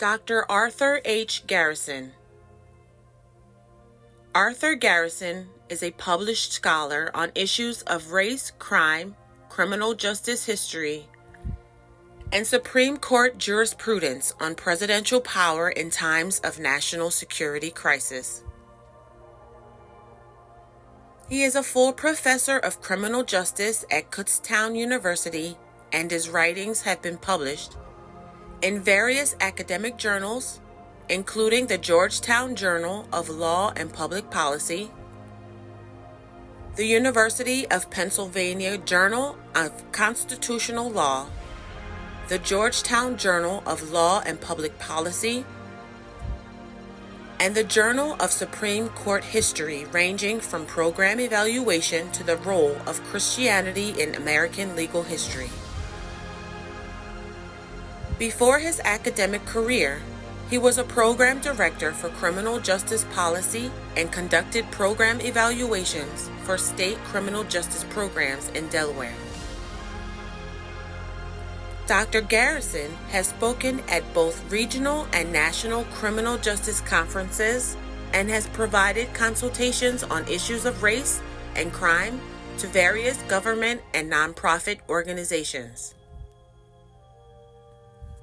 Dr. Arthur H. Garrison. Arthur Garrison is a published scholar on issues of race, crime, criminal justice history, and Supreme Court jurisprudence on presidential power in times of national security crisis. He is a full professor of criminal justice at Kutztown University, and his writings have been published in various academic journals, including the Georgetown Journal of Law and Public Policy, the University of Pennsylvania Journal of Constitutional Law, the Georgetown Journal of Law and Public Policy, and the Journal of Supreme Court History, ranging from program evaluation to the role of Christianity in American legal history. Before his academic career, he was a program director for criminal justice policy and conducted program evaluations for state criminal justice programs in Delaware. Dr. Garrison has spoken at both regional and national criminal justice conferences and has provided consultations on issues of race and crime to various government and nonprofit organizations.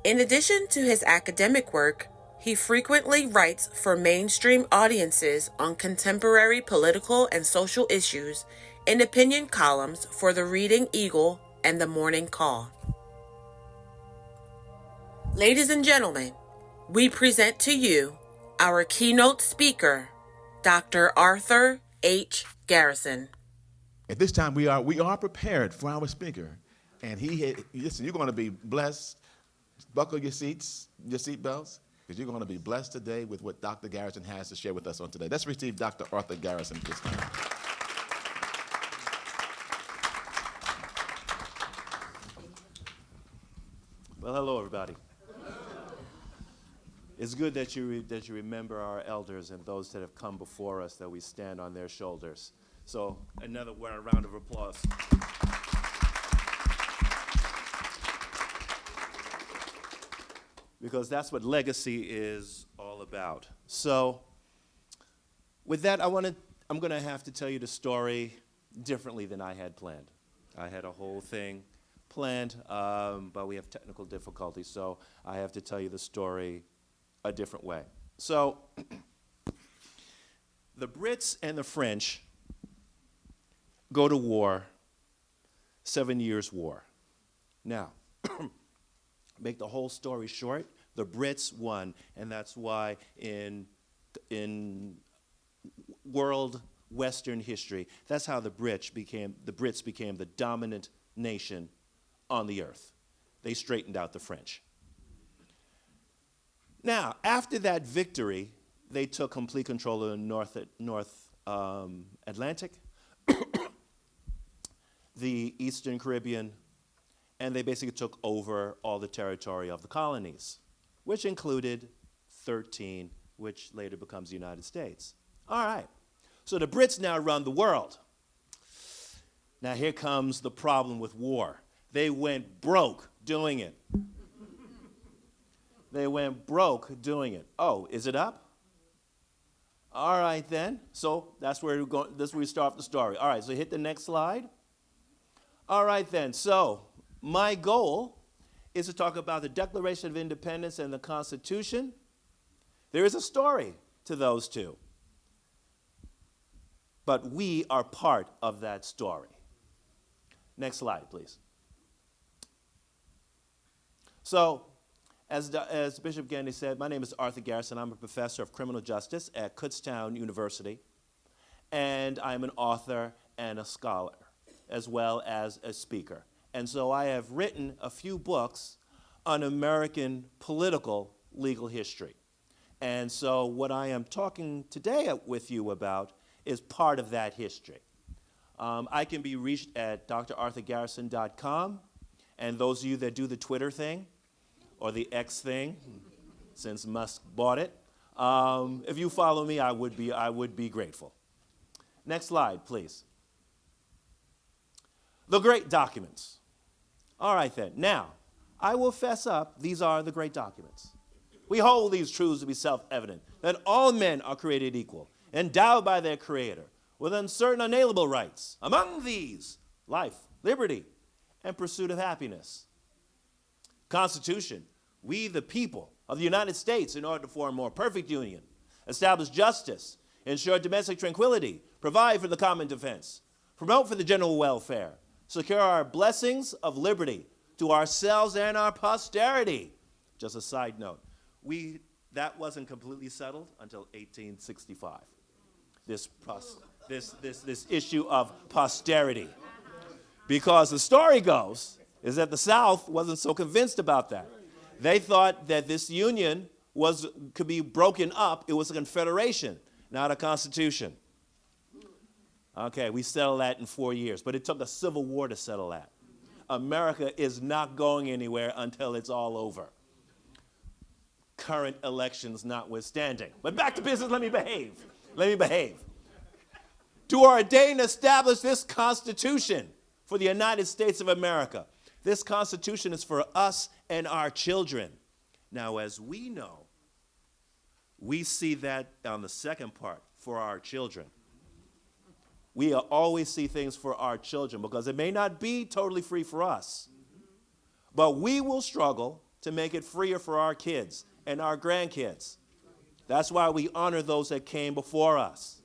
In addition to his academic work, he frequently writes for mainstream audiences on contemporary political and social issues in opinion columns for the Reading Eagle and the Morning Call. Ladies and gentlemen, we present to you our keynote speaker, Dr. Arthur H. Garrison. At this time, we are prepared for our speaker, and listen. You're going to be blessed. Buckle your seat belts, because you're going to be blessed today with what Dr. Garrison has to share with us on today. Let's receive Dr. Arthur Garrison this time. Well, hello, everybody. It's good that you remember our elders and those that have come before us, that we stand on their shoulders. So another round of applause. Because that's what legacy is all about. So with that, I'm going to have to tell you the story differently than I had planned. I had a whole thing planned, but we have technical difficulties, so I have to tell you the story a different way. So the Brits and the French go to war, 7 Years' War. Now, make the whole story short, the Brits won, and that's why in world Western history, that's how the Brits became the dominant nation on the earth. They straightened out the French. Now, after that victory, they took complete control of the North Atlantic, the Eastern Caribbean, and they basically took over all the territory of the colonies, which included 13, which later becomes the United States. All right, so the Brits now run the world. Now here comes the problem with war. They went broke doing it. They went broke doing it. Oh, is it up? All right then. So that's where we start the story. All right, so hit the next slide. All right then. So my goal is to talk about the Declaration of Independence and the Constitution. There is a story to those two. But we are part of that story. Next slide, please. So, as Bishop Gandy said, my name is Arthur Garrison. I'm a professor of criminal justice at Kutztown University, and I'm an author and a scholar, as well as a speaker. And so I have written a few books on American political legal history. And so what I am talking today with you about is part of that history. I can be reached at drarthurgarrison.com, and those of you that do the Twitter thing, or the X thing, since Musk bought it. If you follow me, I would be grateful. Next slide, please. The great documents. All right then. Now, I will fess up, these are the great documents. We hold these truths to be self-evident, that all men are created equal, endowed by their Creator, with certain unalienable rights. Among these, life, liberty, and pursuit of happiness. Constitution, we the people of the United States, in order to form a more perfect union, establish justice, ensure domestic tranquility, provide for the common defense, promote for the general welfare, secure our blessings of liberty to ourselves and our posterity. Just a side note, that wasn't completely settled until 1865. This issue of posterity. Because the story goes is that the South wasn't so convinced about that. They thought that this union could be broken up. It was a confederation, not a constitution. Okay, we settled that in 4 years, but it took a civil war to settle that. America is not going anywhere until it's all over. Current elections notwithstanding. But back to business, let me behave. To ordain and establish this Constitution for the United States of America. This Constitution is for us and our children. Now, as we know, we see that on the second part, for our children. We always see things for our children because it may not be totally free for us, but we will struggle to make it freer for our kids and our grandkids. That's why we honor those that came before us.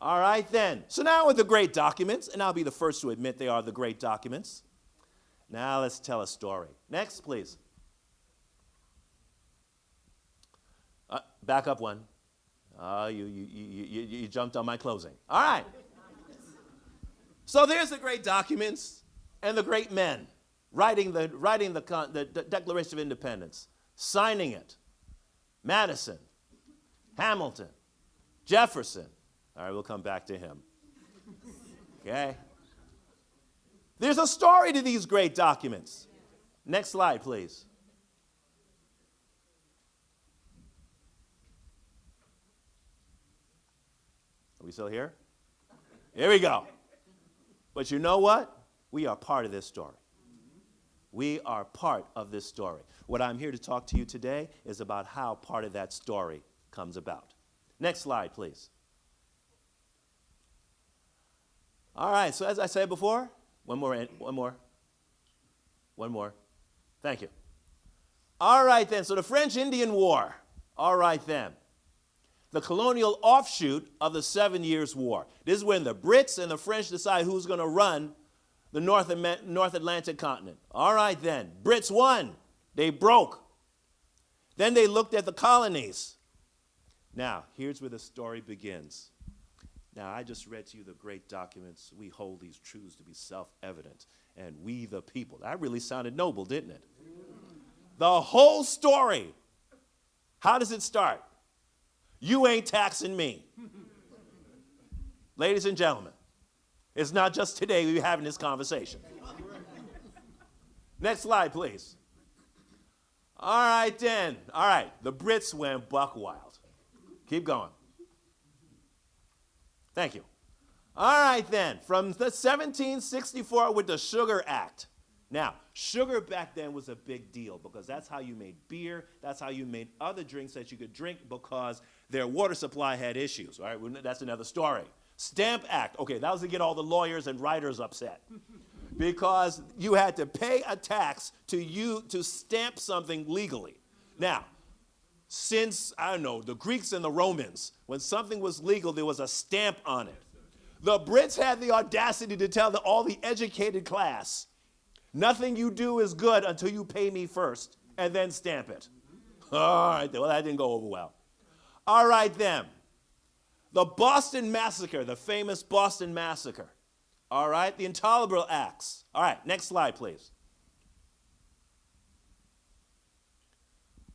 All right, then. So now with the great documents, and I'll be the first to admit they are the great documents. Now let's tell a story. Next, please. Back up one. You jumped on my closing. All right. So there's the great documents and the great men writing the Declaration of Independence, signing it. Madison, Hamilton, Jefferson. All right, we'll come back to him. Okay? There's a story to these great documents. Next slide, please. Are we still here? Here we go. But you know what? We are part of this story. We are part of this story. What I'm here to talk to you today is about how part of that story comes about. Next slide, please. All right, so as I said before, one more. Thank you. All right, then, so the French-Indian War. All right, then. The colonial offshoot of the 7 Years' War. This is when the Brits and the French decide who's going to run the North Atlantic continent. All right, then. Brits won. They broke. Then they looked at the colonies. Now, here's where the story begins. Now, I just read to you the great documents. We hold these truths to be self-evident, and we the people. That really sounded noble, didn't it? The whole story. How does it start? You ain't taxing me. Ladies and gentlemen, it's not just today we're having this conversation. Next slide, please. All right, then. All right, the Brits went buck wild. Keep going. Thank you. All right, then. From the 1764 with the Sugar Act. Now, sugar back then was a big deal because that's how you made beer. That's how you made other drinks that you could drink because their water supply had issues. All right, that's another story. Stamp Act. Okay, that was to get all the lawyers and writers upset because you had to pay a tax to stamp something legally. Now, since, I don't know, the Greeks and the Romans, when something was legal, there was a stamp on it. The Brits had the audacity to tell all the educated class, nothing you do is good until you pay me first and then stamp it. All right, well, that didn't go over well. All right, then. The Boston Massacre, the famous Boston Massacre. All right, the Intolerable Acts. All right, next slide, please.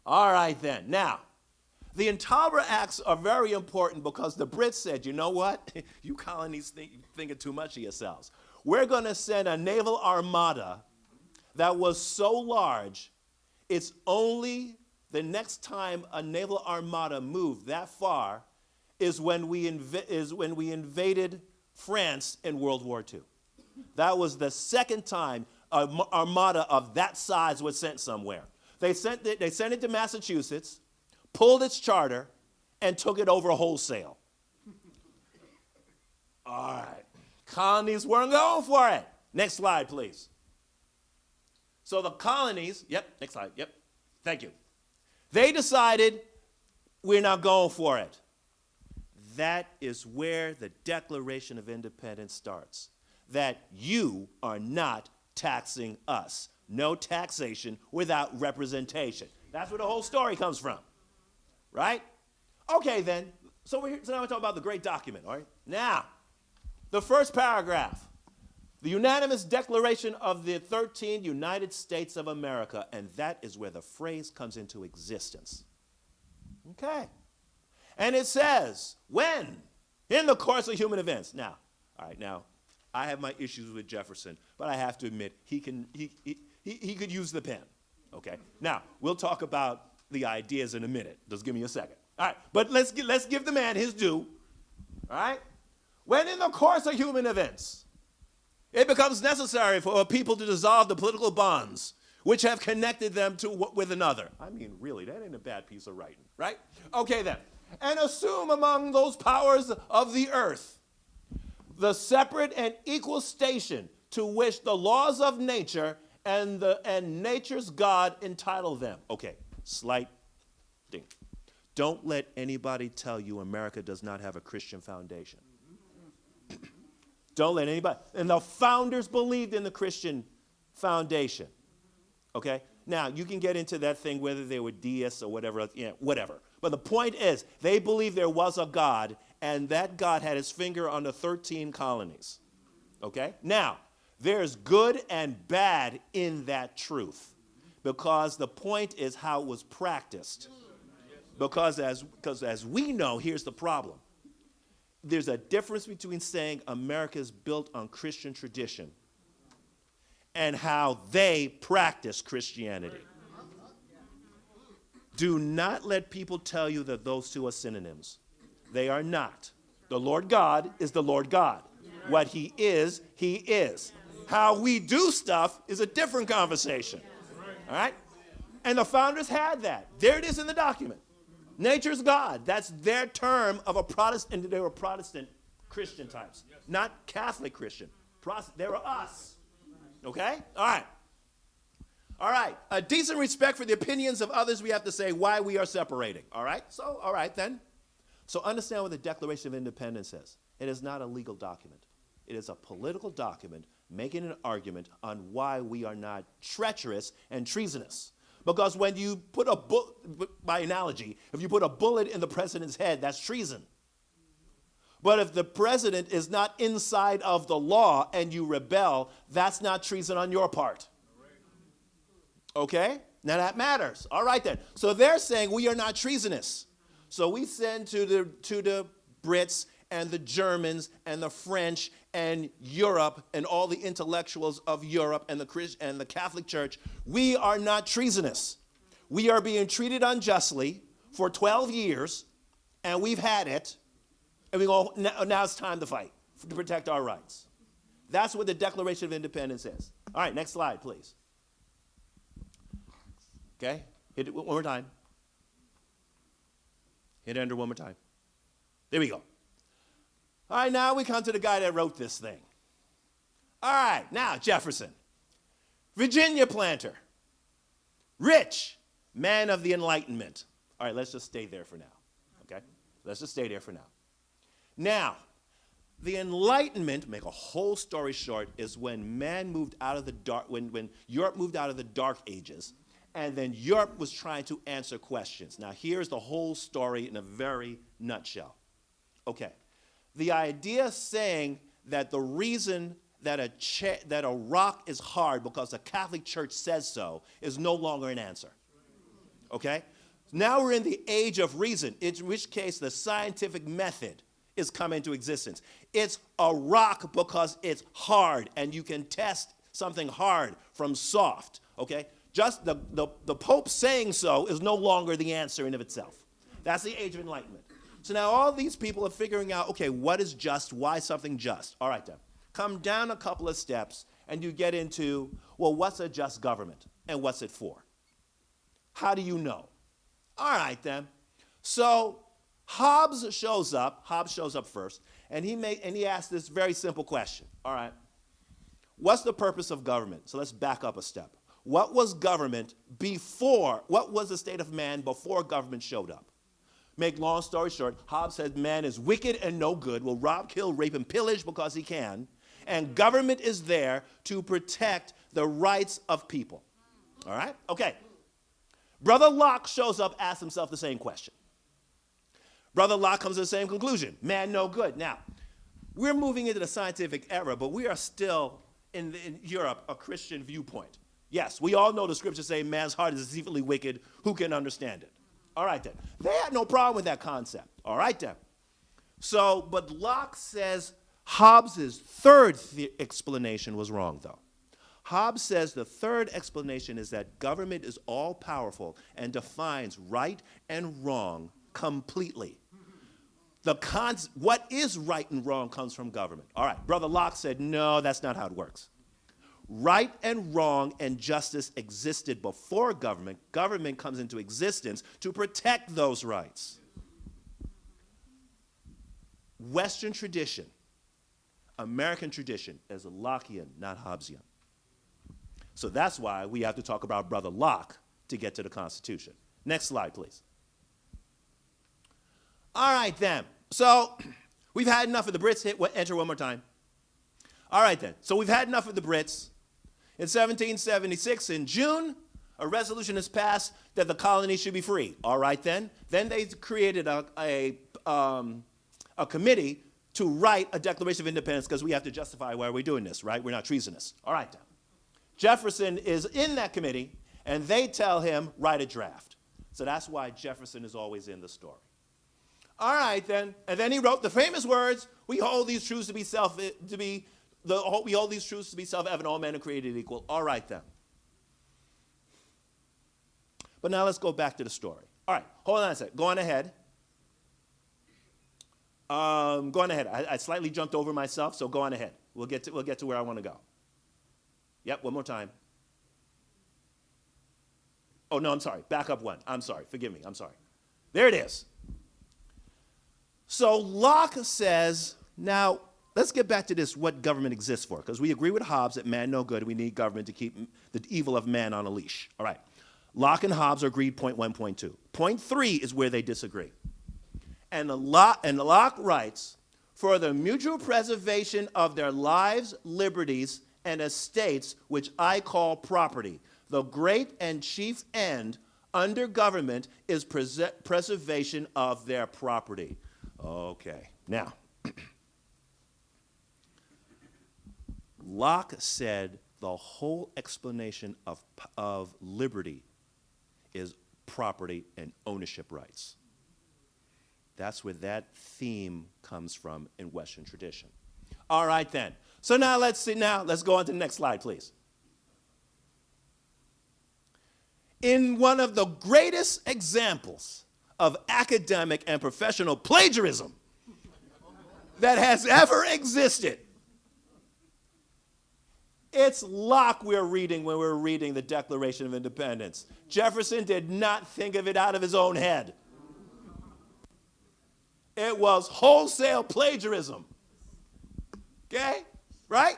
All right, then. Now, the Intolerable Acts are very important because the Brits said, you know what? You colonies thinking too much of yourselves. We're going to send a naval armada that was so large, it's only the next time a naval armada moved that far is when we invaded France in World War II. That was the second time an armada of that size was sent somewhere. They sent it to Massachusetts, pulled its charter, and took it over wholesale. All right. Colonies weren't going for it. Next slide, please. So the colonies, next slide, thank you. They decided we're not going for it. That is where the Declaration of Independence starts. That you are not taxing us. No taxation without representation. That's where the whole story comes from, right? Okay, then. So now we're talking about the great document, all right? Now, the first paragraph, the unanimous declaration of the 13 United States of America, and that is where the phrase comes into existence. Okay. And it says, when? In the course of human events. Now, all right, now, I have my issues with Jefferson, but I have to admit, he could use the pen, okay? Now, we'll talk about the ideas in a minute. Just give me a second. All right, but let's give the man his due, all right? When in the course of human events, it becomes necessary for a people to dissolve the political bonds which have connected them with another. I mean, really, that ain't a bad piece of writing, right? Okay, then. And assume among those powers of the earth the separate and equal station to which the laws of nature and nature's God entitle them. Okay, slight thing. Don't let anybody tell you America does not have a Christian foundation. Don't let anybody. And the founders believed in the Christian foundation. Okay? Now, you can get into that thing whether they were deists or whatever, whatever. But the point is, they believed there was a God, and that God had his finger on the 13 colonies. Okay? Now, there's good and bad in that truth, because the point is how it was practiced. Because as we know, here's the problem. There's a difference between saying America is built on Christian tradition and how they practice Christianity. Do not let people tell you that those two are synonyms. They are not. The Lord God is the Lord God. What he is, he is. How we do stuff is a different conversation. All right? And the founders had that. There it is in the document. Nature's God. That's their term of a Protestant. And they were Protestant Christian types, not Catholic Christian. They were us. Okay? All right. All right. A decent respect for the opinions of others, we have to say why we are separating. All right? So, all right then. So understand what the Declaration of Independence says. It is not a legal document. It is a political document making an argument on why we are not treacherous and treasonous. Because when you put by analogy, if you put a bullet in the president's head, that's treason. But if the president is not inside of the law and you rebel, that's not treason on your part. Okay? Now that matters. All right then. So they're saying we are not treasonous. So we send to the Brits and the Germans and the French and Europe and all the intellectuals of Europe and the Catholic Church, we are not treasonous. We are being treated unjustly for 12 years, and we've had it, and we go, now it's time to fight to protect our rights. That's what the Declaration of Independence is. All right, next slide, please. Okay, hit it one more time. Hit enter one more time. There we go. All right, now we come to the guy that wrote this thing. All right, now Jefferson, Virginia planter, rich, man of the Enlightenment. All right, let's just stay there for now, okay? Let's just stay there for now. Now, the Enlightenment, make a whole story short, is when man moved out of the dark, when Europe moved out of the Dark Ages, and then Europe was trying to answer questions. Now, here's the whole story in a very nutshell. Okay. The idea saying that the reason that a rock is hard because the Catholic Church says so is no longer an answer. Okay? Now we're in the age of reason, in which case the scientific method is coming into existence. It's a rock because it's hard, and you can test something hard from soft. Okay? Just the Pope saying so is no longer the answer in of itself. That's the age of enlightenment. So now all these people are figuring out, okay, what is just? Why something just? All right, then. Come down a couple of steps, and you get into, well, what's a just government, and what's it for? How do you know? All right, then. So Hobbes shows up first, and he asks this very simple question. All right, what's the purpose of government? So let's back up a step. What was government before, what was the state of man before government showed up? Make long story short, Hobbes said man is wicked and no good, will rob, kill, rape, and pillage because he can, and government is there to protect the rights of people. All right? Okay. Brother Locke shows up, asks himself the same question. Brother Locke comes to the same conclusion. Man no good. Now, we're moving into the scientific era, but we are still, in Europe, a Christian viewpoint. Yes, we all know the scriptures say man's heart is deceitfully wicked. Who can understand it? All right, then. They had no problem with that concept. All right, then. So, but Locke says Hobbes' third explanation was wrong, though. Hobbes says the third explanation is that government is all-powerful and defines right and wrong completely. What is right and wrong comes from government. All right, Brother Locke said, no, that's not how it works. Right and wrong and justice existed before government. Government comes into existence to protect those rights. Western tradition, American tradition, is Lockean, not Hobbesian. So that's why we have to talk about Brother Locke to get to the Constitution. Next slide, please. All right, then. So we've had enough of the Brits. Enter one more time. All right, then. So we've had enough of the Brits. In 1776, in June, a resolution is passed that the colonies should be free. All right, then. Then they created a committee to write a Declaration of Independence because we have to justify why we're doing this, right? We're not treasonous. All right, then. Jefferson is in that committee, and they tell him, write a draft. So that's why Jefferson is always in the story. All right, then. And then he wrote the famous words, we hold these truths to be self-evident, all men are created equal. All right, then. But now let's go back to the story. All right, hold on a second. Go on ahead. I slightly jumped over myself, so go on ahead. We'll get to where I want to go. Yep, one more time. Oh, no, I'm sorry. Back up one. I'm sorry. Forgive me. I'm sorry. There it is. So Locke says, now, let's get back to this, what government exists for, because we agree with Hobbes that man no good, we need government to keep the evil of man on a leash. All right. Locke and Hobbes are agreed, point 1, point 2. Point 3 is where they disagree. And Locke writes, for the mutual preservation of their lives, liberties, and estates, which I call property, the great and chief end under government is preservation of their property. Okay. Now, Locke said the whole explanation of liberty is property and ownership rights. That's where that theme comes from in Western tradition. All right, then. So now let's go on to the next slide, please. In one of the greatest examples of academic and professional plagiarism that has ever existed, it's Locke we're reading when we're reading the Declaration of Independence. Jefferson did not think of it out of his own head. It was wholesale plagiarism. Okay? Right?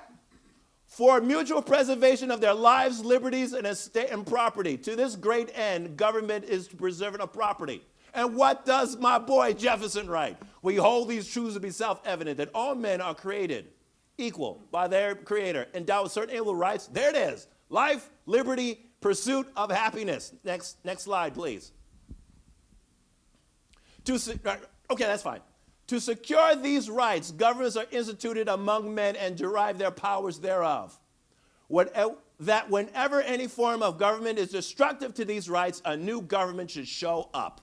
For mutual preservation of their lives, liberties, and estate and property. To this great end, government is to preserve a property. And what does my boy Jefferson write? We hold these truths to be self-evident, that all men are created equal by their creator, endowed with certain inalienable rights. There it is. Life, liberty, pursuit of happiness. Next slide, please. Okay, that's fine. To secure these rights, governments are instituted among men and derive their powers thereof. That whenever any form of government is destructive to these rights, a new government should show up.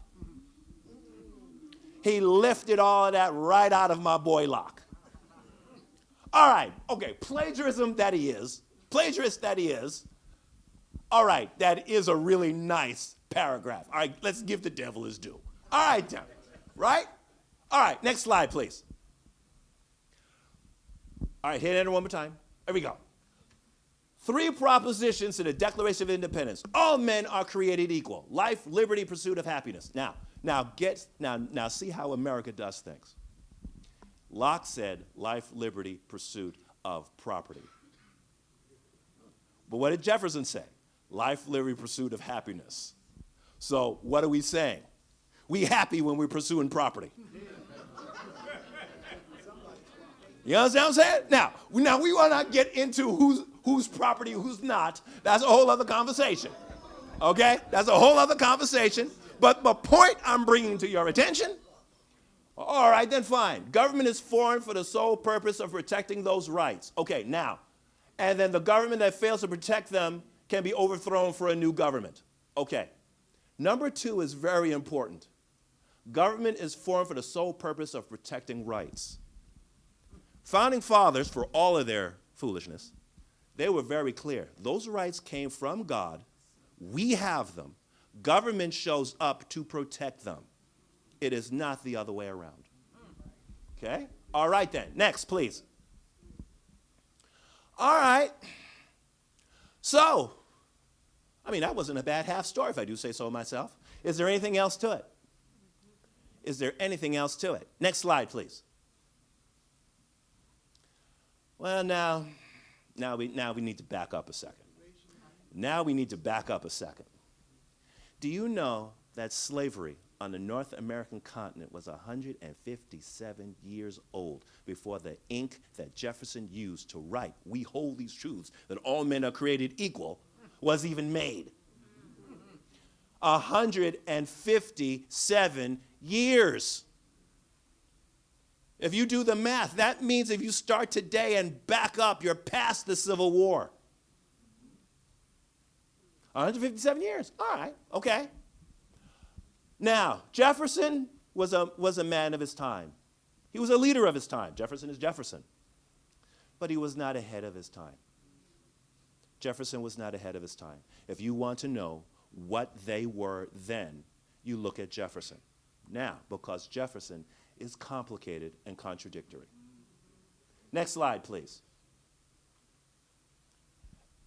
He lifted all of that right out of my boy Locke. All right, okay, plagiarist that he is. All right, that is a really nice paragraph. All right, let's give the devil his due. All right, then, right? All right, next slide, please. All right, hit enter one more time. There we go. 3 propositions to the Declaration of Independence. All men are created equal. Life, liberty, pursuit of happiness. Now see how America does things. Locke said life, liberty, pursuit of property. But what did Jefferson say? Life, liberty, pursuit of happiness. So what are we saying? We happy when we're pursuing property. You understand what I'm saying? Now we want to get into whose property, who's not. That's a whole other conversation. Okay? That's a whole other conversation. But the point I'm bringing to your attention, all right, then fine. Government is formed for the sole purpose of protecting those rights. Okay, now, and then the government that fails to protect them can be overthrown for a new government. Okay. Number 2 is very important. Government is formed for the sole purpose of protecting rights. Founding fathers, for all of their foolishness, they were very clear. Those rights came from God. We have them. Government shows up to protect them. It is not the other way around. Okay? All right then. Next, please. All right. So, that wasn't a bad half story, if I do say so myself. Is there anything else to it? Is there anything else to it? Next slide, please. Well, now we need to back up a second. Now we need to back up a second. Do you know that slavery on the North American continent was 157 years old before the ink that Jefferson used to write, "We hold these truths, that all men are created equal," was even made? 157 years. If you do the math, that means if you start today and back up, you're past the Civil War. 157 years. All right, okay. Now, Jefferson was a man of his time. He was a leader of his time. Jefferson is Jefferson. But he was not ahead of his time. Jefferson was not ahead of his time. If you want to know what they were then, you look at Jefferson. Now, because Jefferson is complicated and contradictory. Next slide, please.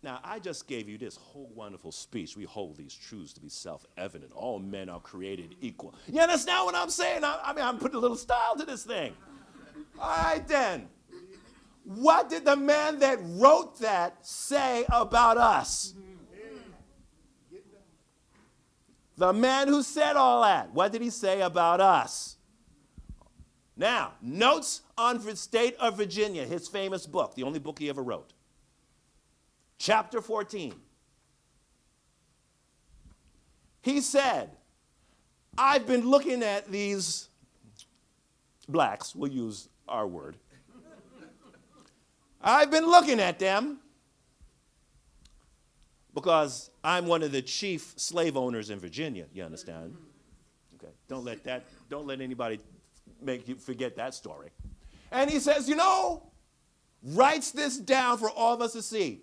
Now, I just gave you this whole wonderful speech. We hold these truths to be self-evident. All men are created equal. You understand what I'm saying? I'm putting a little style to this thing. All right, then. What did the man that wrote that say about us? The man who said all that, what did he say about us? Now, Notes on the State of Virginia, his famous book, the only book he ever wrote. Chapter 14. He said, I've been looking at these blacks, we'll use our word. I've been looking at them because I'm one of the chief slave owners in Virginia, you understand? Okay, don't let anybody make you forget that story. And he says, writes this down for all of us to see.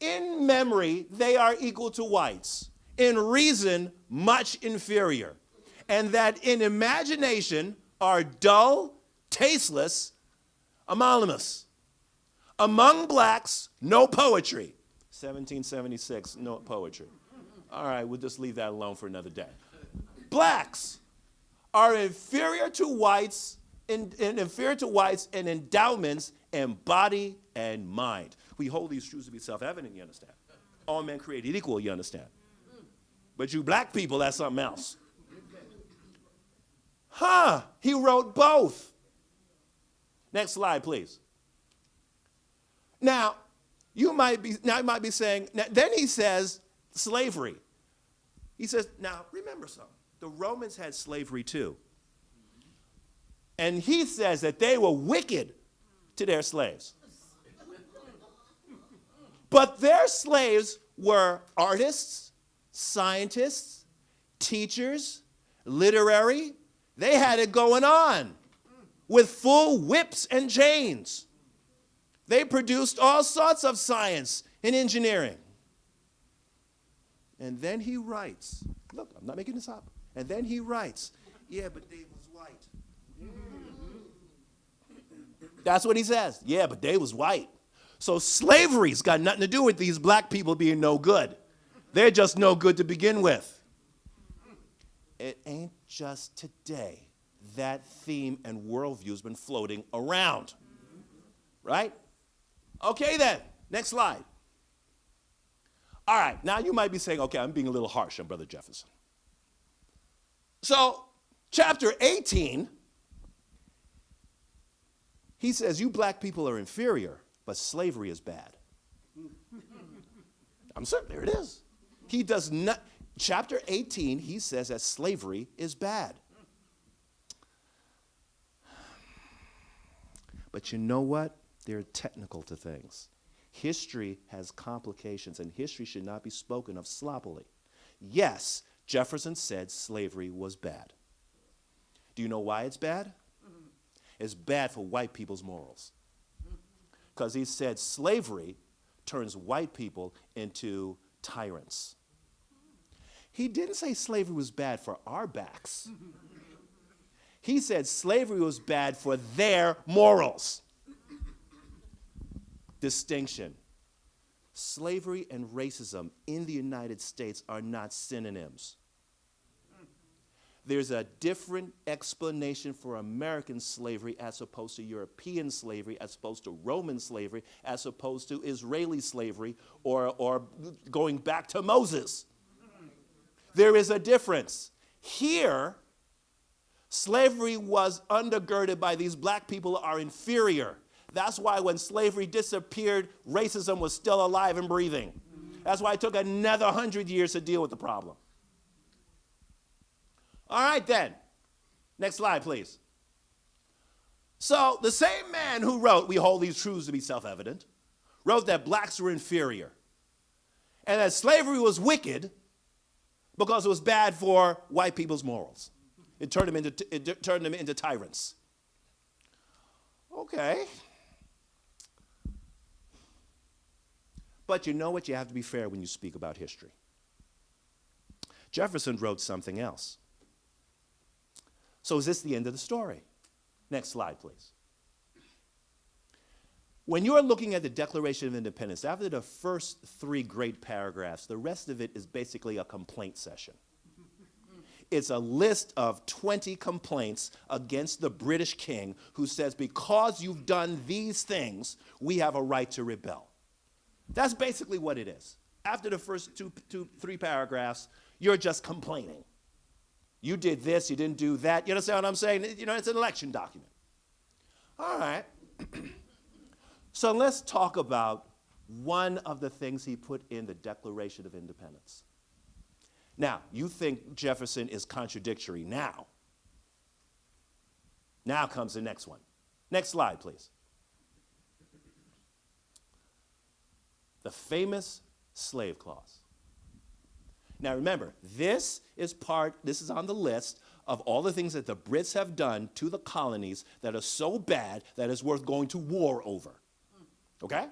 In memory, they are equal to whites. In reason, much inferior. And that in imagination are dull, tasteless, anonymous. Among blacks, no poetry. 1776, no poetry. All right, we'll just leave that alone for another day. Blacks are inferior to whites in endowments and body and mind. We hold these truths to be self-evident, you understand? All men created equal, you understand? But you black people, that's something else. He wrote both. Next slide, please. Now, you might be saying, then he says slavery. He says, now, remember something. The Romans had slavery too. And he says that they were wicked to their slaves. But their slaves were artists, scientists, teachers, literary. They had it going on with full whips and chains. They produced all sorts of science and engineering. And then he writes, look, I'm not making this up. And then he writes, yeah, but they was white. That's what he says. Yeah, but they was white. So slavery's got nothing to do with these black people being no good. They're just no good to begin with. It ain't just today. That theme and worldview has been floating around. Right? Okay then, next slide. All right, now you might be saying, okay, I'm being a little harsh on Brother Jefferson. So, chapter 18, he says, you black people are inferior, but slavery is bad. I'm certain, there it is. He does not, chapter 18, he says that slavery is bad. But you know what? They're technical to things. History has complications, and history should not be spoken of sloppily. Yes, Jefferson said slavery was bad. Do you know why it's bad? It's bad for white people's morals. Because he said slavery turns white people into tyrants. He didn't say slavery was bad for our backs. He said slavery was bad for their morals. Distinction. Slavery and racism in the United States are not synonyms. There's a different explanation for American slavery as opposed to European slavery, as opposed to Roman slavery, as opposed to Israeli slavery, or going back to Moses. There is a difference. Here, slavery was undergirded by these black people are inferior. That's why when slavery disappeared, racism was still alive and breathing. That's why it took another 100 years to deal with the problem. All right, then. Next slide, please. So the same man who wrote, we hold these truths to be self-evident, wrote that blacks were inferior and that slavery was wicked because it was bad for white people's morals. It turned them into tyrants. Okay. But you know what? You have to be fair when you speak about history. Jefferson wrote something else. So is this the end of the story? Next slide, please. When you're looking at the Declaration of Independence, after the first 3 great paragraphs, the rest of it is basically a complaint session. It's a list of 20 complaints against the British king who says, because you've done these things, we have a right to rebel. That's basically what it is. After the first 3 paragraphs, you're just complaining. You did this, you didn't do that. You understand what I'm saying? You know, it's an election document. All right. So let's talk about one of the things he put in the Declaration of Independence. Now, you think Jefferson is contradictory now. Now comes the next one. Next slide, please. The famous slave clause. Now remember, this is on the list of all the things that the Brits have done to the colonies that are so bad that it's worth going to war over. Okay?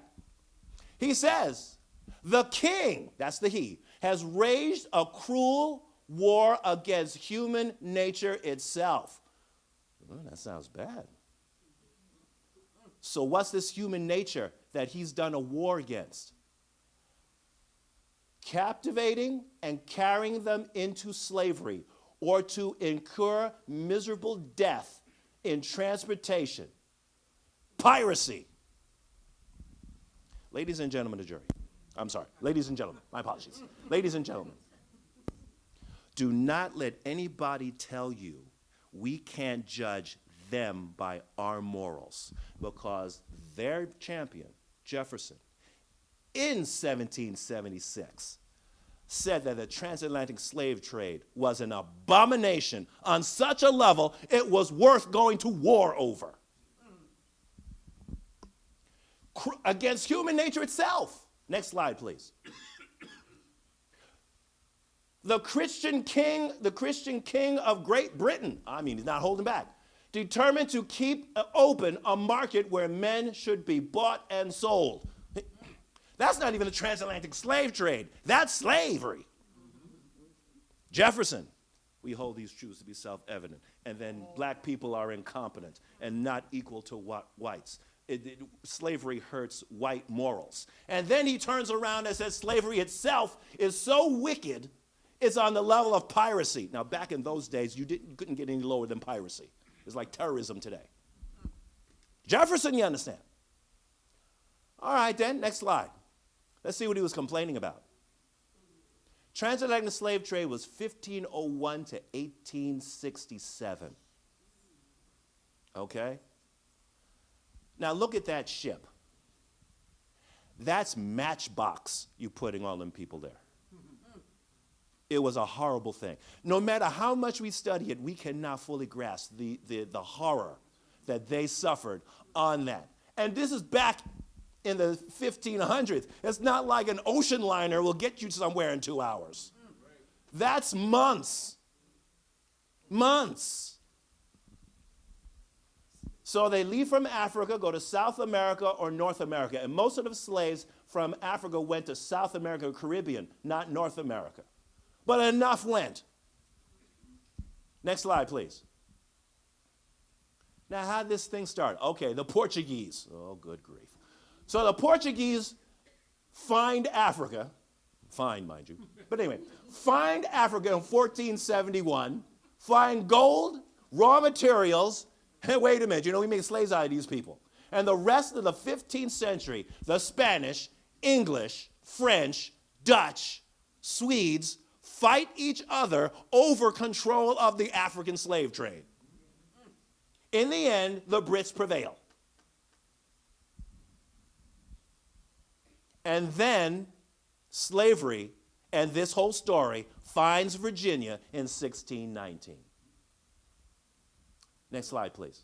He says, the king, that's the he, has waged a cruel war against human nature itself. Well, that sounds bad. So what's this human nature that he's done a war against? Captivating and carrying them into slavery, or to incur miserable death in transportation. Piracy. Ladies and gentlemen of the jury. I'm sorry. Ladies and gentlemen. My apologies. Ladies and gentlemen. Do not let anybody tell you we can't judge them by our morals, because their champion, Jefferson, in 1776, said that the transatlantic slave trade was an abomination on such a level it was worth going to war over. Against human nature itself. Next slide, please. The Christian king of Great Britain, I mean, he's not holding back, determined to keep open a market where men should be bought and sold. That's not even a transatlantic slave trade. That's slavery. Jefferson, we hold these truths to be self-evident. And then black people are incompetent and not equal to whites. slavery hurts white morals. And then he turns around and says slavery itself is so wicked, it's on the level of piracy. Now, back in those days, you couldn't get any lower than piracy. It's like terrorism today. Jefferson, you understand? All right, then, next slide. Let's see what he was complaining about. Transatlantic slave trade was 1501 to 1867. Okay? Now look at that ship. That's Matchbox you putting all them people there. It was a horrible thing. No matter how much we study it, we cannot fully grasp the horror that they suffered on that. And this is back in the 1500s. It's not like an ocean liner will get you somewhere in 2 hours. That's months. Months. So they leave from Africa, go to South America or North America. And most of the slaves from Africa went to South America or Caribbean, not North America. But enough went. Next slide, please. Now, how did this thing start? Okay, the Portuguese. Oh, good grief. So the Portuguese find Africa, find, mind you, but anyway, find Africa in 1471, find gold, raw materials. Hey, wait a minute, we made slaves out of these people. And the rest of the 15th century, the Spanish, English, French, Dutch, Swedes fight each other over control of the African slave trade. In the end, the Brits prevail. And then slavery and this whole story finds Virginia in 1619. Next slide, please.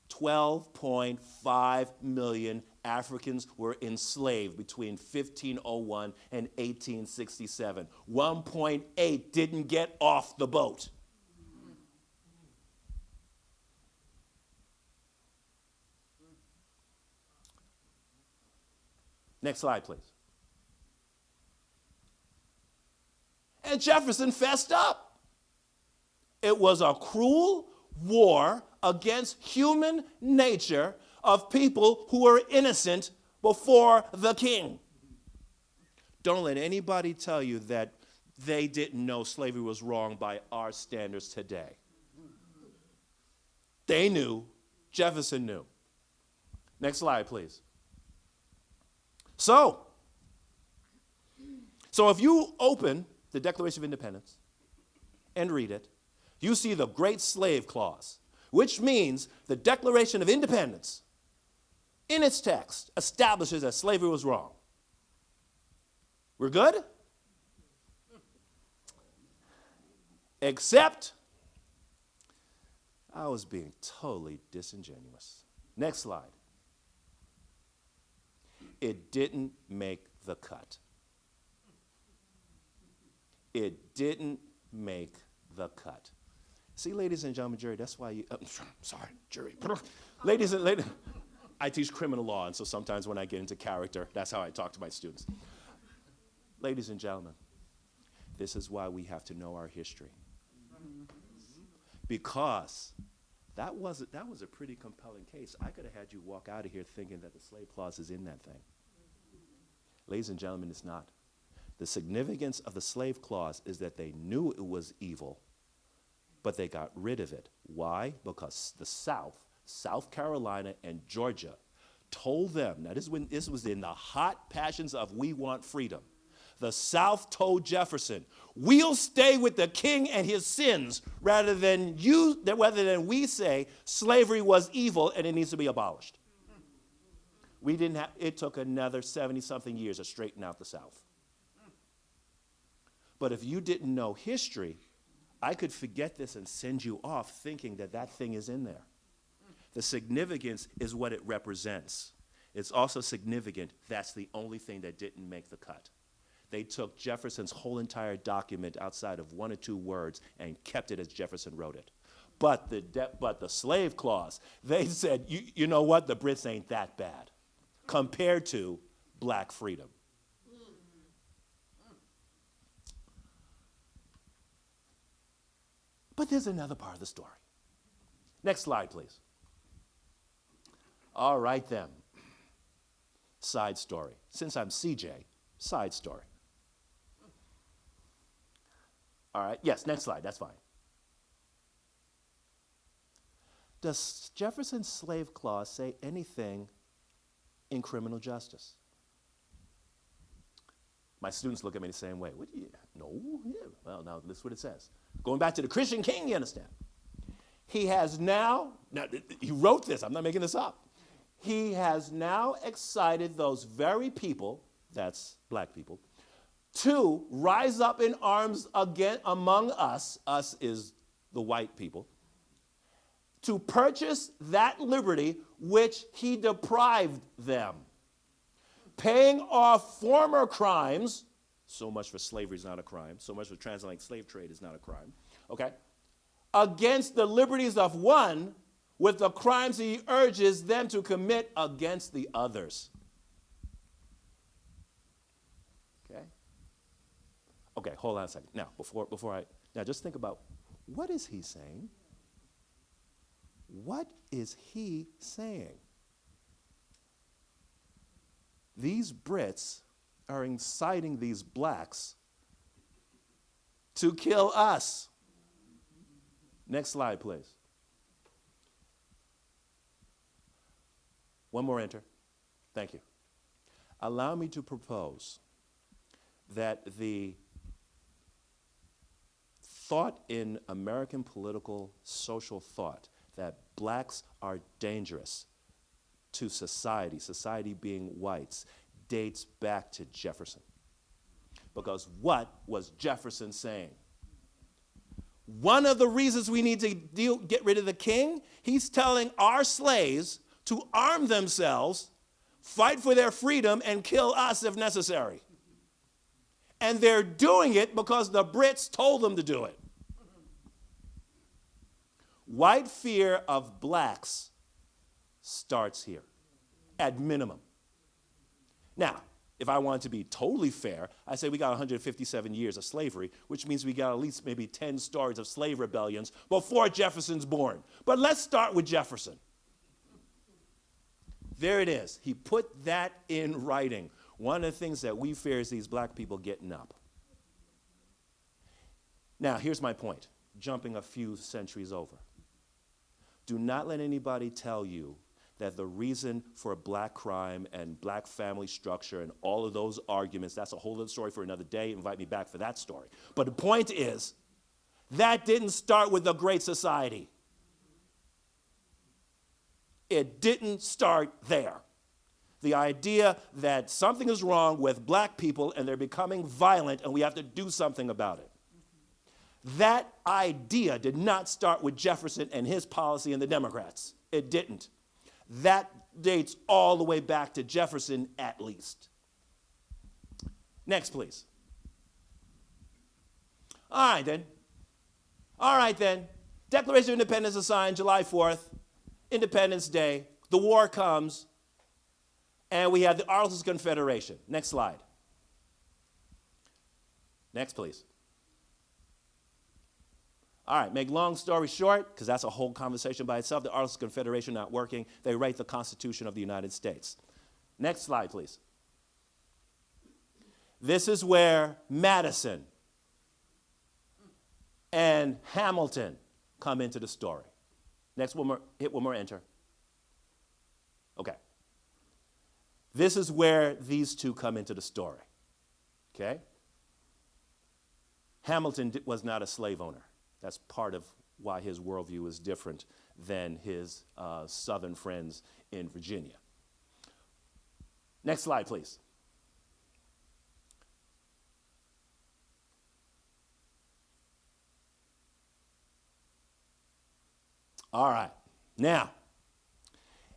12.5 million Africans were enslaved between 1501 and 1867. 1.8 didn't get off the boat. Next slide, please. And Jefferson fessed up. It was a cruel war against human nature of people who were innocent before the king. Don't let anybody tell you that they didn't know slavery was wrong by our standards today. They knew. Jefferson knew. Next slide, please. So if you open the Declaration of Independence and read it, you see the Great Slave Clause, which means the Declaration of Independence, in its text, establishes that slavery was wrong. We're good? Except I was being totally disingenuous. Next slide. It didn't make the cut. It didn't make the cut. See, ladies and gentlemen, jury, that's why you, sorry, jury. Ladies, I teach criminal law, and so sometimes when I get into character, that's how I talk to my students. Ladies and gentlemen, this is why we have to know our history. Because that was a pretty compelling case. I could have had you walk out of here thinking that the slave clause is in that thing. Ladies and gentlemen, it's not. The significance of the slave clause is that they knew it was evil, but they got rid of it. Why? Because the South Carolina and Georgia told them, now this was in the hot passions of we want freedom. The South told Jefferson, we'll stay with the king and his sins rather than we say slavery was evil and it needs to be abolished. It took another 70-something years to straighten out the South. But if you didn't know history, I could forget this and send you off thinking that that thing is in there. The significance is what it represents. It's also significant that's the only thing that didn't make the cut. They took Jefferson's whole entire document outside of 1 or 2 words and kept it as Jefferson wrote it. But the slave clause, they said, you know what, the Brits ain't that bad compared to black freedom. But there's another part of the story. Next slide, please. All right then. Side story. Since I'm CJ, side story. All right, yes, next slide, that's fine. Does Jefferson's slave clause say anything in criminal justice? My students look at me the same way. What do you, no, yeah. Well, now this is what it says. Going back to the Christian king, you understand? He has now, he wrote this, I'm not making this up. He has now excited those very people, that's black people, to rise up in arms again among us, us is the white people, to purchase that liberty which he deprived them, paying off former crimes. So much for slavery is not a crime. So much for transatlantic slave trade is not a crime. Okay? Against the liberties of one with the crimes he urges them to commit against the others. Okay? Okay, hold on a second. Now, now just think about, what is he saying? What is he saying? These Brits are inciting these blacks to kill us. Next slide, please. One more enter. Thank you. Allow me to propose that the thought in American political social thought that blacks are dangerous to society, society being whites, dates back to Jefferson. Because what was Jefferson saying? One of the reasons we need to get rid of the king, he's telling our slaves to arm themselves, fight for their freedom, and kill us if necessary. And they're doing it because the Brits told them to do it. White fear of blacks starts here, at minimum. Now, if I want to be totally fair, I say we got 157 years of slavery, which means we got at least maybe 10 stories of slave rebellions before Jefferson's born. But let's start with Jefferson. There it is. He put that in writing. One of the things that we fear is these black people getting up. Now, here's my point, jumping a few centuries over. Do not let anybody tell you that the reason for black crime and black family structure and all of those arguments, that's a whole other story for another day. Invite me back for that story. But the point is, that didn't start with the Great Society. It didn't start there. The idea that something is wrong with black people and they're becoming violent and we have to do something about it. That idea did not start with Jefferson and his policy and the Democrats. It didn't. That dates all the way back to Jefferson at least. Next, please. All right then. Declaration of Independence is signed July 4th, Independence Day. The war comes, and we have the Articles of Confederation. Next slide. Next, please. All right, make long story short, because that's a whole conversation by itself, the Articles of Confederation not working. They write the Constitution of the United States. Next slide, please. This is where Madison and Hamilton come into the story. Next, hit one more enter. Okay. This is where these two come into the story, okay? Hamilton was not a slave owner. That's part of why his worldview is different than his Southern friends in Virginia. Next slide, please. All right. Now,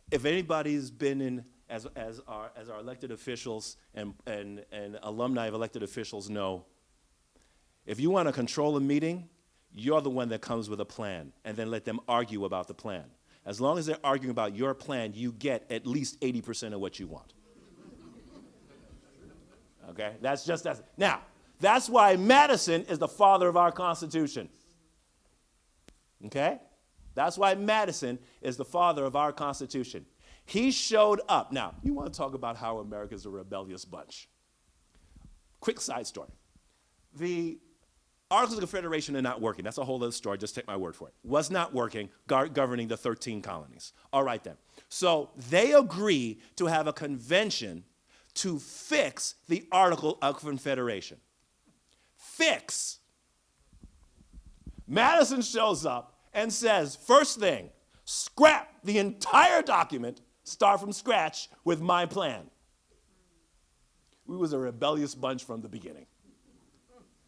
if anybody's been in, as our elected officials and alumni of elected officials know, if you want to control a meeting, you're the one that comes with a plan, and then let them argue about the plan. As long as they're arguing about your plan, you get at least 80% of what you want. Okay? That's. Now, that's why Madison is the father of our Constitution. Okay? That's why Madison is the father of our Constitution. He showed up. Now, you want to talk about how America's a rebellious bunch. Quick side story. The Articles of Confederation are not working. That's a whole other story. Just take my word for it. Was not working, governing the 13 colonies. All right, then. So they agree to have a convention to fix the Article of Confederation. Fix. Madison shows up and says, first thing, scrap the entire document, start from scratch with my plan. We was a rebellious bunch from the beginning.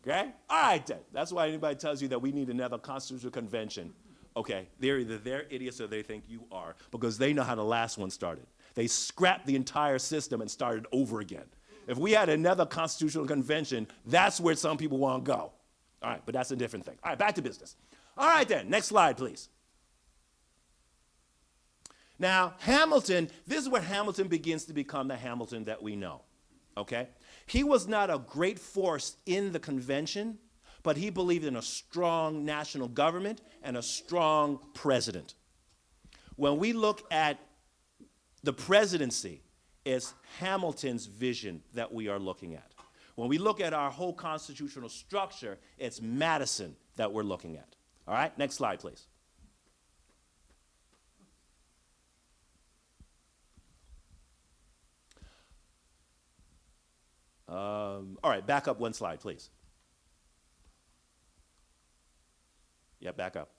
Okay? All right, then. That's why anybody tells you that we need another constitutional convention. Okay, they're either they're idiots or they think you are, because they know how the last one started. They scrapped the entire system and started over again. If we had another constitutional convention, that's where some people want to go. All right, but that's a different thing. All right, back to business. All right, then. Next slide, please. Now, Hamilton, this is where Hamilton begins to become the Hamilton that we know. Okay? He was not a great force in the convention, but he believed in a strong national government and a strong president. When we look at the presidency, it's Hamilton's vision that we are looking at. When we look at our whole constitutional structure, it's Madison that we're looking at. All right, next slide, please. All right, back up one slide, please. Yeah, back up.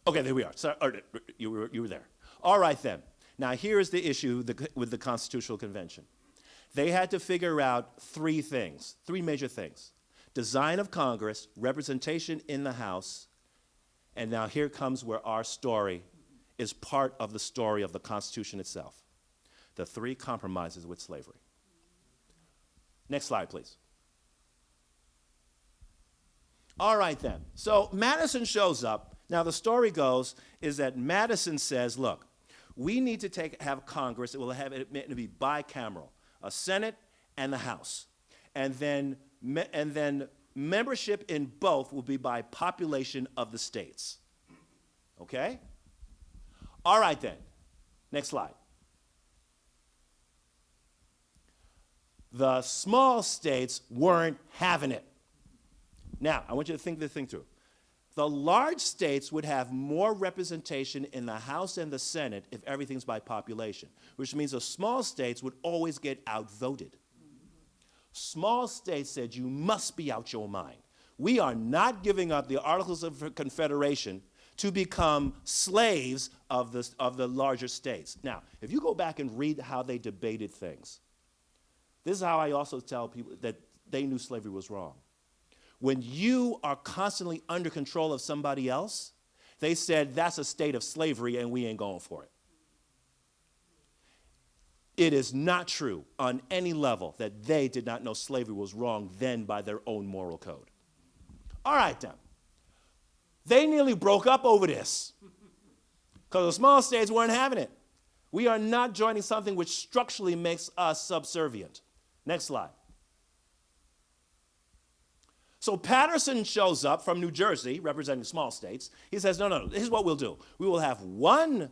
Okay, there we are. So, you were there. All right, then. Now, here is the issue with the Constitutional Convention. They had to figure out three things, three major things. Design of Congress, representation in the House, and now here comes where our story is part of the story of the Constitution itself. The three compromises with slavery. Next slide, please. All right, then. So Madison shows up. Now, the story goes is that Madison says, look, we need to have Congress. It will have it meant to be bicameral, a Senate and the House. And then membership in both will be by population of the states. Okay? All right, then. Next slide. The small states weren't having it. Now, I want you to think this thing through. The large states would have more representation in the House and the Senate if everything's by population, which means the small states would always get outvoted. Small states said, you must be out your mind. We are not giving up the Articles of Confederation to become slaves of the larger states. Now, if you go back and read how they debated things, this is how I also tell people that they knew slavery was wrong. When you are constantly under control of somebody else, they said that's a state of slavery and we ain't going for it. It is not true on any level that they did not know slavery was wrong then by their own moral code. All right, then. They nearly broke up over this because the small states weren't having it. We are not joining something which structurally makes us subservient. Next slide. So Patterson shows up from New Jersey, representing small states. He says, no, this is what we'll do. We will have one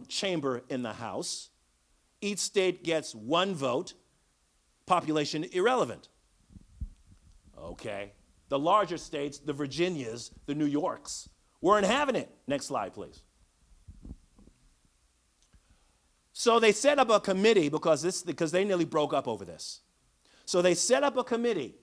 chamber in the House. Each state gets one vote. Population irrelevant. Okay. The larger states, the Virginias, the New Yorks, weren't having it. Next slide, please. So they set up a committee because they nearly broke up over this. So they set up a committee,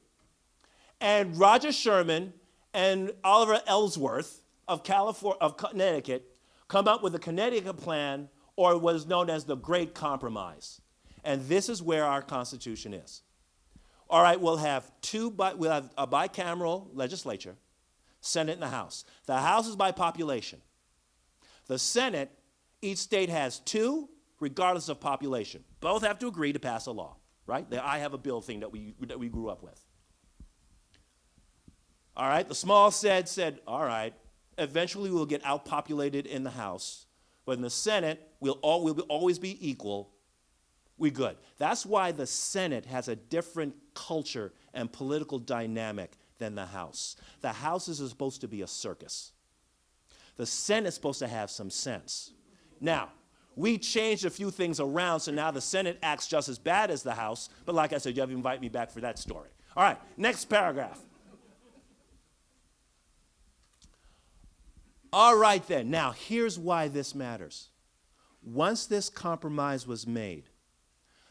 and Roger Sherman and Oliver Ellsworth of Connecticut come up with the Connecticut Plan, or what is known as the Great Compromise. And this is where our Constitution is. All right, we'll have a bicameral legislature, Senate and the House. The House is by population. The Senate, each state has two, regardless of population. Both have to agree to pass a law, right? The I have a bill thing that we grew up with. All right, the small said, all right, eventually we'll get outpopulated in the House, but in the Senate, we'll always be equal, We good. That's why the Senate has a different culture and political dynamic than the House. The House is supposed to be a circus. The Senate is supposed to have some sense. Now, we changed a few things around, so now the Senate acts just as bad as the House, but like I said, you have to invite me back for that story. All right, next paragraph. All right then, now here's why this matters. Once this compromise was made,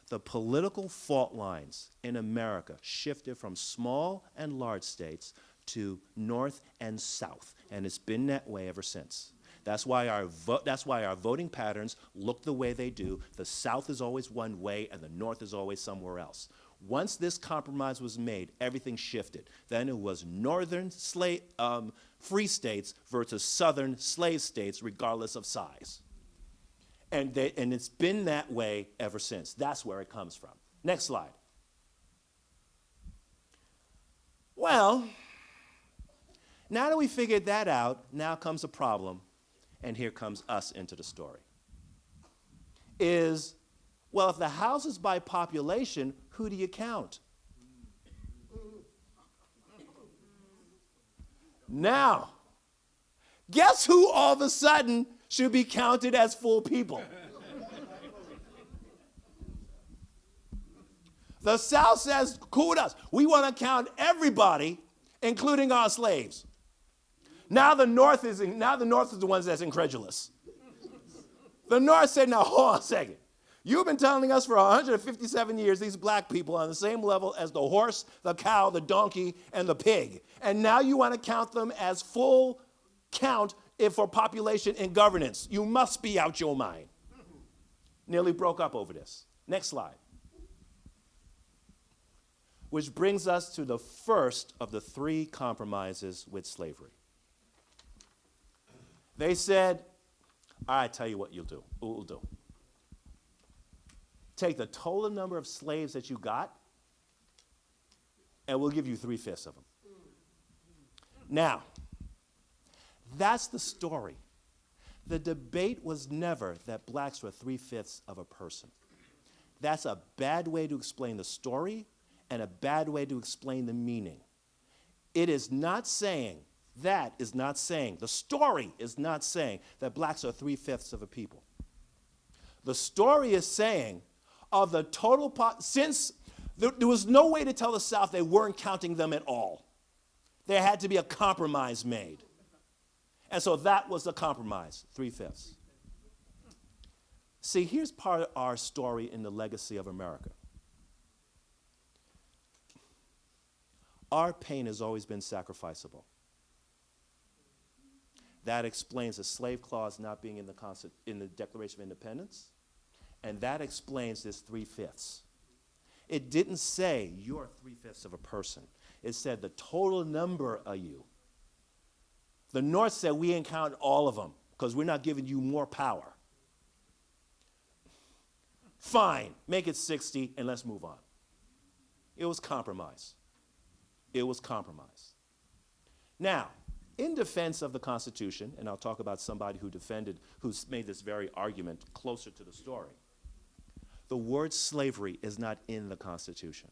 the political fault lines in America shifted from small and large states to north and south, and it's been that way ever since. That's why our voting patterns look the way they do. The South is always one way, and the North is always somewhere else. Once this compromise was made, everything shifted. Then it was northern free states versus southern slave states, regardless of size. And it's been that way ever since. That's where it comes from. Next slide. Well, now that we figured that out, now comes a problem, and here comes us into the story. Well, if the House is by population, who do you count? Now, guess who all of a sudden should be counted as full people? The South says, kudos, we want to count everybody, including our slaves. Now the North is the ones that's incredulous. The North said, now hold on a second. You've been telling us for 157 years these black people are on the same level as the horse, the cow, the donkey, and the pig. And now you want to count them as full count for population and governance. You must be out your mind. Nearly broke up over this. Next slide. Which brings us to the first of the three compromises with slavery. They said, all right, tell you what we'll do. Take the total number of slaves that you got, and we'll give you 3/5 of them. Now, that's the story. The debate was never that blacks were 3/5 of a person. That's a bad way to explain the story and a bad way to explain the meaning. It is not saying, the story is not saying that blacks are 3/5 of a people. The story is saying of the total, since there was no way to tell the South they weren't counting them at all. There had to be a compromise made. And so that was the compromise, 3/5. See, here's part of our story in the legacy of America. Our pain has always been sacrificable. That explains the slave clause not being in the Declaration of Independence, and that explains this 3/5. It didn't say you're 3/5 of a person. It said the total number of you. The North said we ain't counting all of them because we're not giving you more power. Fine, make it 60 and let's move on. It was compromise. It was compromise. Now, in defense of the Constitution, and I'll talk about somebody who's made this very argument closer to the story, the word slavery is not in the Constitution.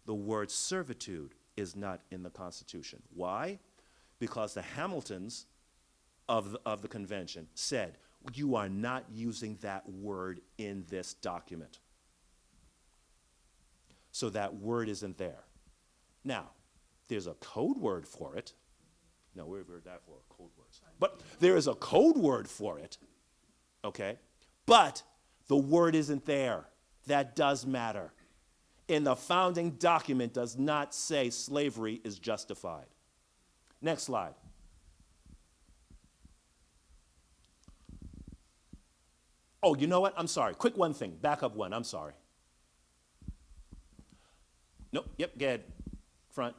The word servitude is not in the Constitution. Why? Because the Hamiltons of the convention said, you are not using that word in this document. So that word isn't there. Now, there's a code word for it. No, we've heard that for code words. But there is a code word for it, okay? But the word isn't there. That does matter. In the founding document does not say slavery is justified. Next slide. Oh, you know what? I'm sorry. Quick one thing. Back up one. I'm sorry. Nope. Yep. Go ahead. Front.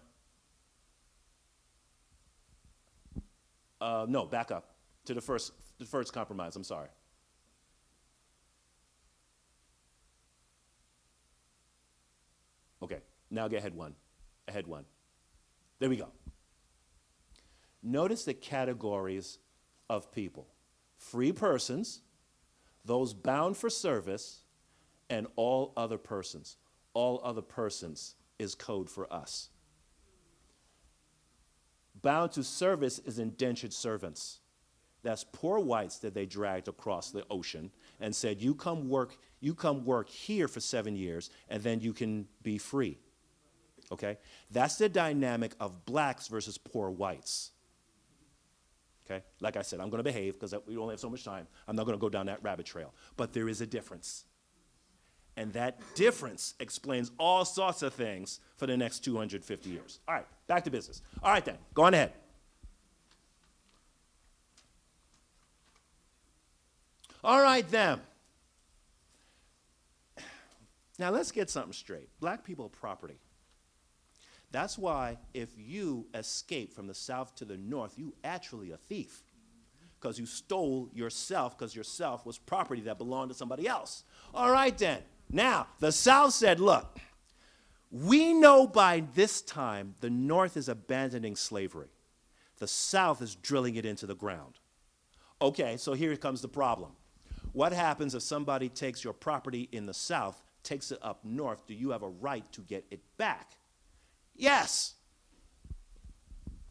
No, back up to the first compromise. I'm sorry. Okay. Now go ahead one. Ahead one. There we go. Notice the categories of people: free persons, those bound for service, and all other persons. All other persons is code for us. Bound to service is indentured servants. That's poor whites that they dragged across the ocean and said, you come work here for 7 years, and then you can be free. Okay? That's the dynamic of blacks versus poor whites. Okay? Like I said, I'm going to behave because we only have so much time. I'm not going to go down that rabbit trail. But there is a difference. And that difference explains all sorts of things for the next 250 years. All right, back to business. All right then, go on ahead. All right then. Now let's get something straight. Black people are property. That's why if you escape from the South to the North, you actually a thief. Because you stole yourself, because yourself was property that belonged to somebody else. All right then. Now, the South said, look, we know by this time the North is abandoning slavery. The South is drilling it into the ground. Okay, so here comes the problem. What happens if somebody takes your property in the South, takes it up north? Do you have a right to get it back? Yes.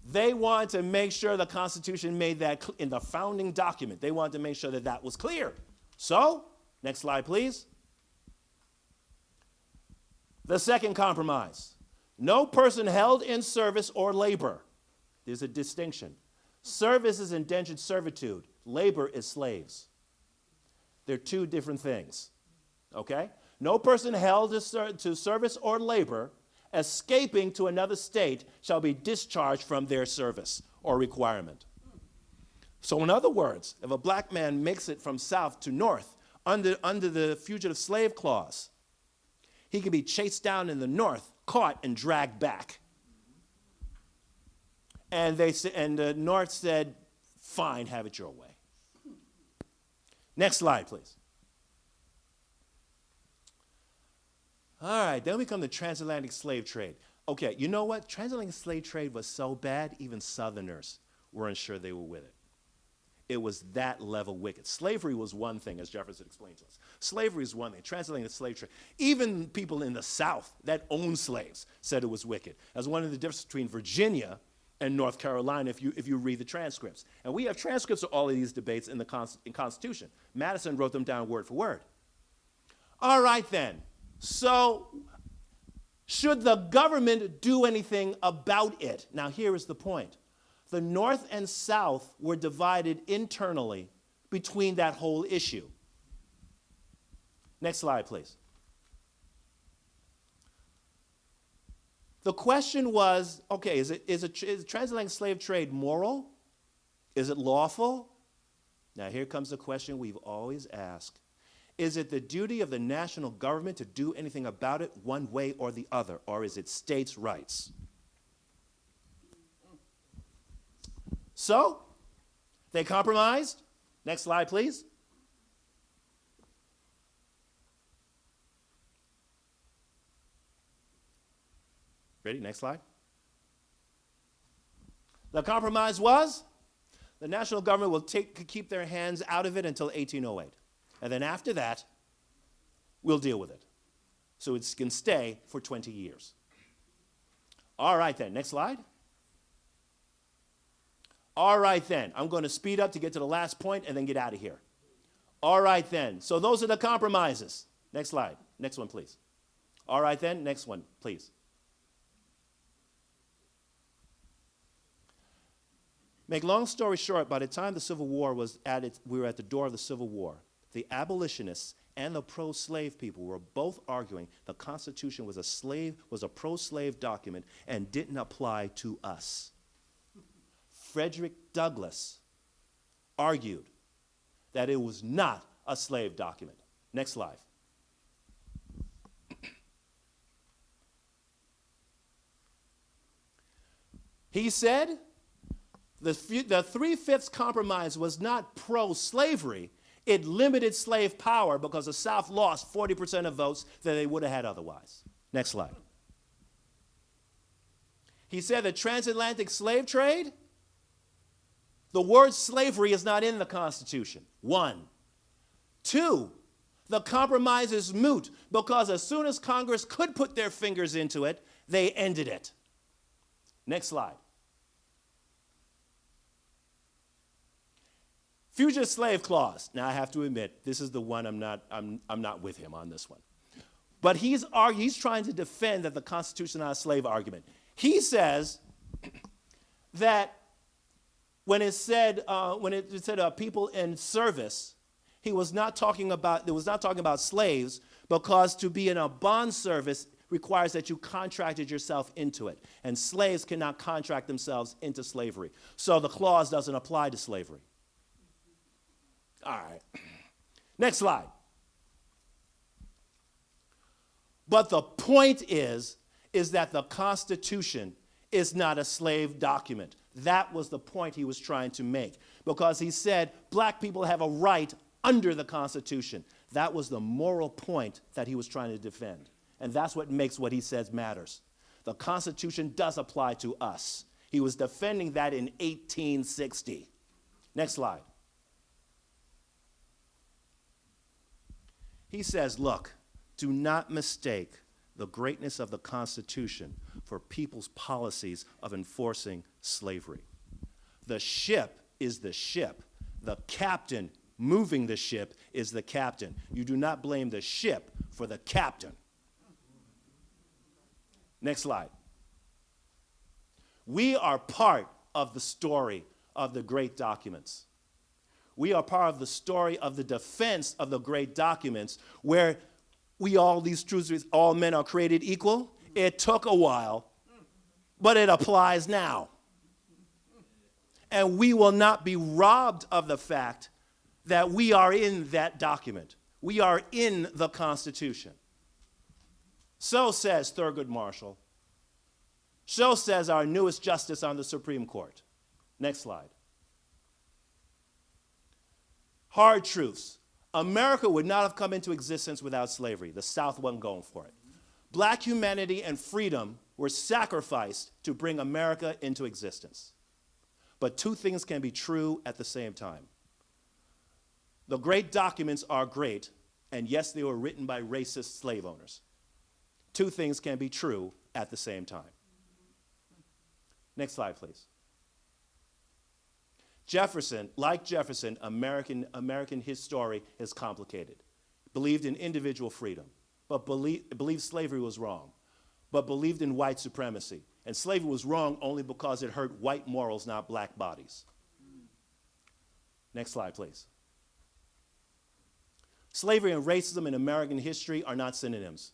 They want to make sure the Constitution made that in the founding document. They wanted to make sure that that was clear. So, next slide, please. The second compromise. No person held in service or labor. There's a distinction. Service is indentured servitude. Labor is slaves. They're two different things. Okay? No person held to service or labor escaping to another state shall be discharged from their service or requirement. So in other words, if a black man makes it from south to north under the fugitive slave clause, he can be chased down in the north, caught, and dragged back. And the North said, fine, have it your way. Next slide, please. All right, then we come to transatlantic slave trade. Okay, you know what? Transatlantic slave trade was so bad, even Southerners weren't sure they were with it. It was that level wicked. Slavery was one thing, as Jefferson explained to us. Slavery is one thing. Transatlantic slave trade. Even people in the South that owned slaves said it was wicked. That's one of the differences between Virginia and North Carolina if you read the transcripts. And we have transcripts of all of these debates in the Constitution. Madison wrote them down word for word. All right then. So should the government do anything about it? Now here is the point. The North and South were divided internally between that whole issue. Next slide, please. The question was, okay, is transatlantic slave trade moral? Is it lawful? Now here comes the question we've always asked. Is it the duty of the national government to do anything about it one way or the other, or is it states' rights? So, they compromised. Next slide, please. Ready? Next slide. The compromise was the national government will keep their hands out of it until 1808. And then after that, we'll deal with it. So it can stay for 20 years. All right then, next slide. All right then, I'm going to speed up to get to the last point and then get out of here. All right then, so those are the compromises. Next slide, next one please. All right then, next one please. Make long story short, by the time the Civil War was we were at the door of the Civil War. The abolitionists and the pro-slave people were both arguing the Constitution was a pro-slave document and didn't apply to us. Frederick Douglass argued that it was not a slave document. Next slide. He said the 3/5 compromise was not pro-slavery. It limited slave power because the South lost 40% of votes that they would have had otherwise. Next slide. He said the transatlantic slave trade, the word slavery is not in the Constitution. 1. 2, The compromise is moot because as soon as Congress could put their fingers into it, they ended it. Next slide. Fugitive slave clause. Now I have to admit, this is the one I'm not with him on this one. But he's trying to defend that the Constitution is not a slave argument. He says that when it said people in service, it was not talking about slaves, because to be in a bond service requires that you contracted yourself into it. And slaves cannot contract themselves into slavery. So the clause doesn't apply to slavery. All right. Next slide. But the point is that the Constitution is not a slave document. That was the point he was trying to make, because he said black people have a right under the Constitution. That was the moral point that he was trying to defend. And that's what makes what he says matters. The Constitution does apply to us. He was defending that in 1860. Next slide. He says, look, do not mistake the greatness of the Constitution for people's policies of enforcing slavery. The ship is the ship. The captain moving the ship is the captain. You do not blame the ship for the captain. Next slide. We are part of the story of the great documents. We are part of the story of the defense of the great documents, where these truths, all men are created equal. It took a while, but it applies now. And we will not be robbed of the fact that we are in that document. We are in the Constitution. So says Thurgood Marshall. So says our newest justice on the Supreme Court. Next slide. Hard truths. America would not have come into existence without slavery. The South wasn't going for it. Black humanity and freedom were sacrificed to bring America into existence. But two things can be true at the same time. The great documents are great, and yes, they were written by racist slave owners. Two things can be true at the same time. Next slide, please. Jefferson, American his story is complicated. Believed in individual freedom, but believed slavery was wrong, but believed in white supremacy. And slavery was wrong only because it hurt white morals, not black bodies. Next slide, please. Slavery and racism in American history are not synonyms.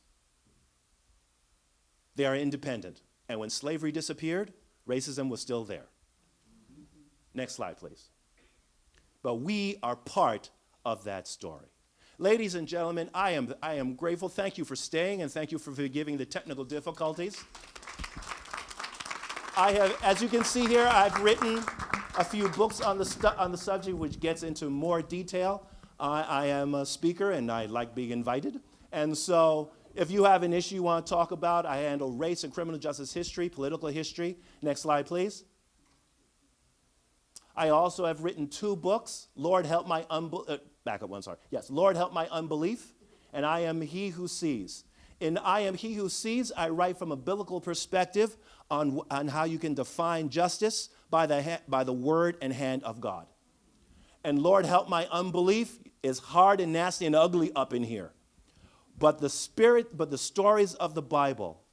They are independent. And when slavery disappeared, racism was still there. Next slide, please. But we are part of that story. Ladies and gentlemen, I am grateful. Thank you for staying, and thank you for forgiving the technical difficulties. As you can see here, I've written a few books on the subject, which gets into more detail. I am a speaker, and I like being invited. And so if you have an issue you want to talk about, I handle race and criminal justice history, political history. Next slide, please. I also have written 2 books, Lord Help My Unbelief, back up one, sorry. Yes, Lord Help My Unbelief, and I Am He Who Sees. In I Am He Who Sees, I write from a biblical perspective on how you can define justice by the word and hand of God. And Lord Help My Unbelief is hard and nasty and ugly up in here. But the stories of the Bible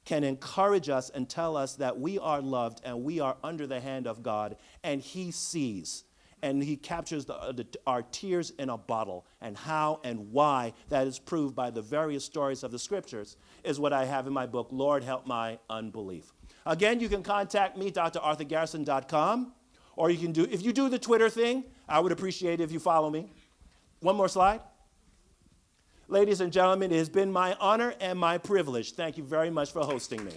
can encourage us and tell us that we are loved and we are under the hand of God, and He sees, and He captures our tears in a bottle, and how and why that is proved by the various stories of the scriptures is what I have in my book, Lord Help My Unbelief. Again, you can contact me, drarthurgarrison.com, or if you do the Twitter thing, I would appreciate it if you follow me. One more slide. Ladies and gentlemen, it has been my honor and my privilege. Thank you very much for hosting me.